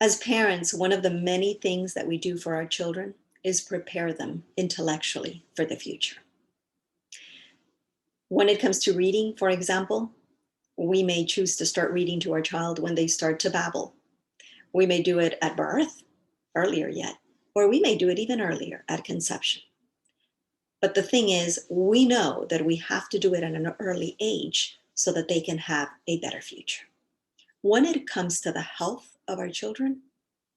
As parents, one of the many things that we do for our children is prepare them intellectually for the future. When it comes to reading, for example, we may choose to start reading to our child when they start to babble. We may do it at birth, earlier yet, or we may do it even earlier at conception. But the thing is, we know that we have to do it at an early age so that they can have a better future. When it comes to the health of our children,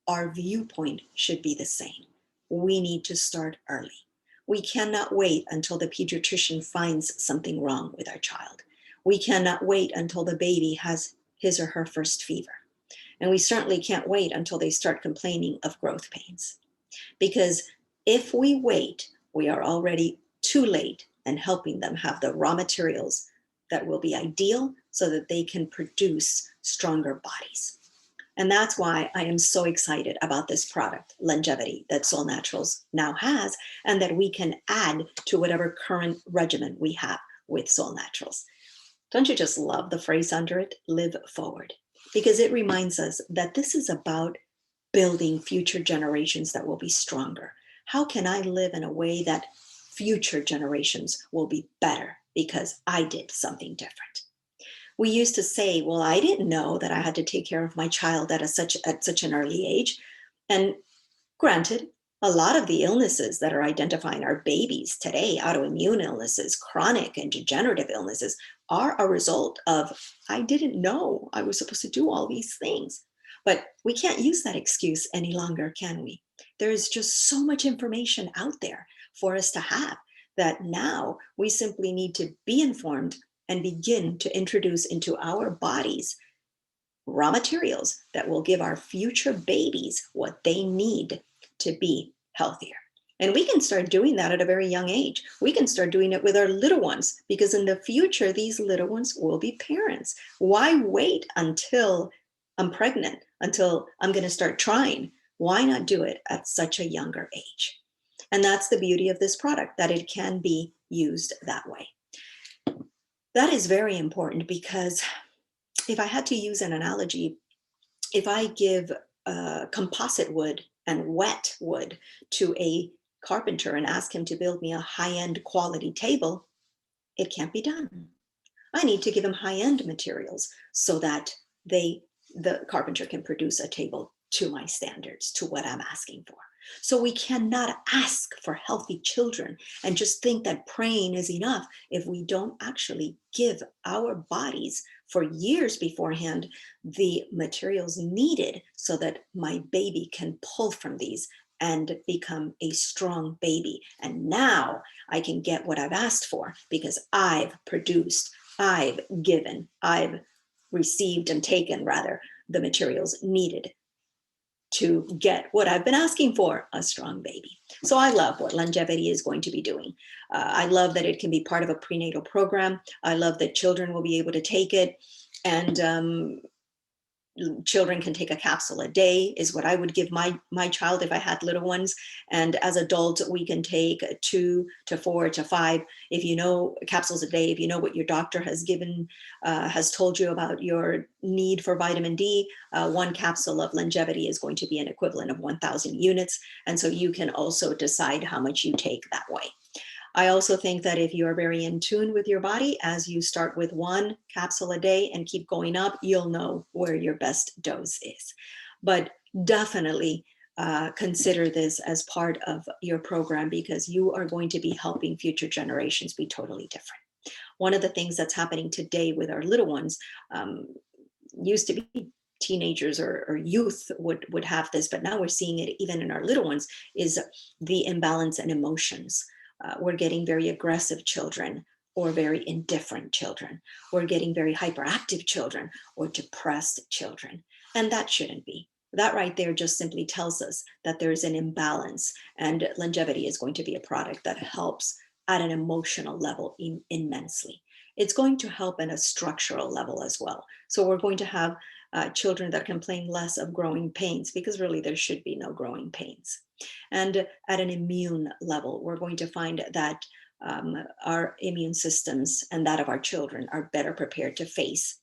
our viewpoint should be the same. We need to start early. We cannot wait until the pediatrician finds something wrong with our child. We cannot wait until the baby has his or her first fever. And we certainly can't wait until they start complaining of growth pains. Because if we wait, we are already too late in helping them have the raw materials that will be ideal so that they can produce stronger bodies. And that's why I am so excited about this product, LongeviD, that Soul Naturals now has, and that we can add to whatever current regimen we have with Soul Naturals. Don't you just love the phrase under it, live forward? Because it reminds us that this is about building future generations that will be stronger. How can I live in a way that future generations will be better because I did something different? We used to say, well, I didn't know that I had to take care of my child at such an early age. And granted, a lot of the illnesses that are identifying our babies today, autoimmune illnesses, chronic and degenerative illnesses, are a result of, I didn't know I was supposed to do all these things. But we can't use that excuse any longer, can we? There is just so much information out there for us to have that now we simply need to be informed and begin to introduce into our bodies raw materials that will give our future babies what they need to be healthier. And we can start doing that at a very young age. We can start doing it with our little ones, because in the future, these little ones will be parents. Why wait until I'm pregnant, until I'm going to start trying? Why not do it at such a younger age? And that's the beauty of this product, that it can be used that way. That is very important, because if I had to use an analogy, if I give composite wood and wet wood to a carpenter and ask him to build me a high-end quality table, it can't be done. I need to give him high-end materials so that the carpenter can produce a table to my standards, to what I'm asking for. So we cannot ask for healthy children and just think that praying is enough if we don't actually give our bodies for years beforehand the materials needed so that my baby can pull from these and become a strong baby. And now I can get what I've asked for because I've produced, I've given, I've received and taken, rather, the materials needed to get what I've been asking for, a strong baby. So I love what LongeviD is going to be doing. I love that it can be part of a prenatal program. I love that children will be able to take it, and children can take a capsule a day is what I would give my child if I had little ones. And as adults, we can take 2 to 4 to 5, if you know, capsules a day. If you know what your doctor has has told you about your need for vitamin D, 1 capsule of LongeviD is going to be an equivalent of 1,000 units. And so you can also decide how much you take that way. I also think that if you are very in tune with your body, as you start with 1 capsule a day and keep going up, you'll know where your best dose is. But definitely consider this as part of your program, because you are going to be helping future generations be totally different. One of the things that's happening today with our little ones, used to be teenagers or youth would have this, but now we're seeing it even in our little ones, is the imbalance in emotions. We're getting very aggressive children or very indifferent children. We're getting very hyperactive children or depressed children. And that shouldn't be. That right there just simply tells us that there's an imbalance, and LongeviD is going to be a product that helps at an emotional level immensely. It's going to help at a structural level as well. So we're going to have children that complain less of growing pains, because really there should be no growing pains. And at an immune level, we're going to find that our immune systems and that of our children are better prepared to face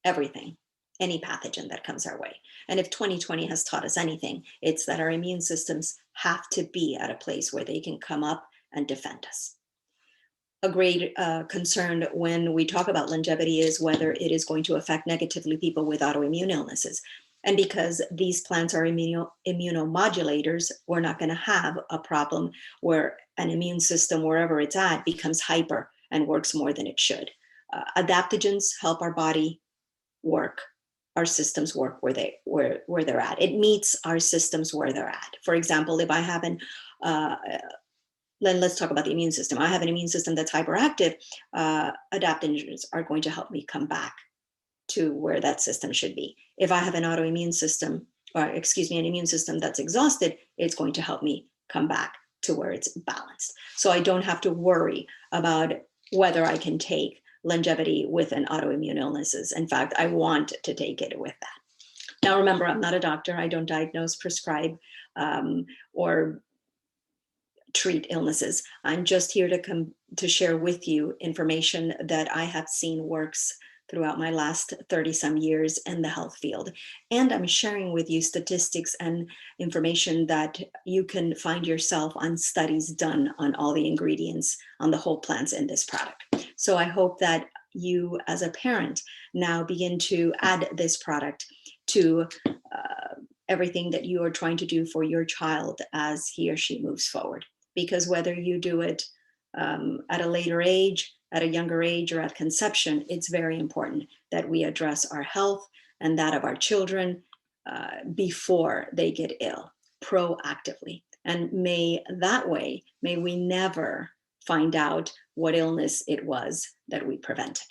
everything any pathogen that comes our way. And if 2020 has taught us anything, it's that our immune systems have to be at a place where they can come up and defend us. A great concern when we talk about longevity is whether it is going to affect negatively people with autoimmune illnesses. And because these plants are immunomodulators, we're not going to have a problem where an immune system, wherever it's at, becomes hyper and works more than it should. Adaptogens help our body work, our systems work where they're at. It meets our systems where they're at. For example, if I have uh, let's talk about the immune system. I have an immune system that's hyperactive. Adaptogens are going to help me come back to where that system should be. If I have an autoimmune system, or excuse me, an immune system that's exhausted, it's going to help me come back to where it's balanced. So I don't have to worry about whether I can take longevity with an autoimmune illnesses. In fact, I want to take it with that. Now, remember, I'm not a doctor. I don't diagnose, prescribe, or treat illnesses. I'm just here to come to share with you information that I have seen works throughout my last 30 some years in the health field. And I'm sharing with you statistics and information that you can find yourself on studies done on all the ingredients, on the whole plants in this product. So I hope that you as a parent now begin to add this product to everything that you are trying to do for your child as he or she moves forward. Because whether you do it at a later age, at a younger age, or at conception, it's very important that we address our health and that of our children before they get ill, proactively. And may we never find out what illness it was that we prevented.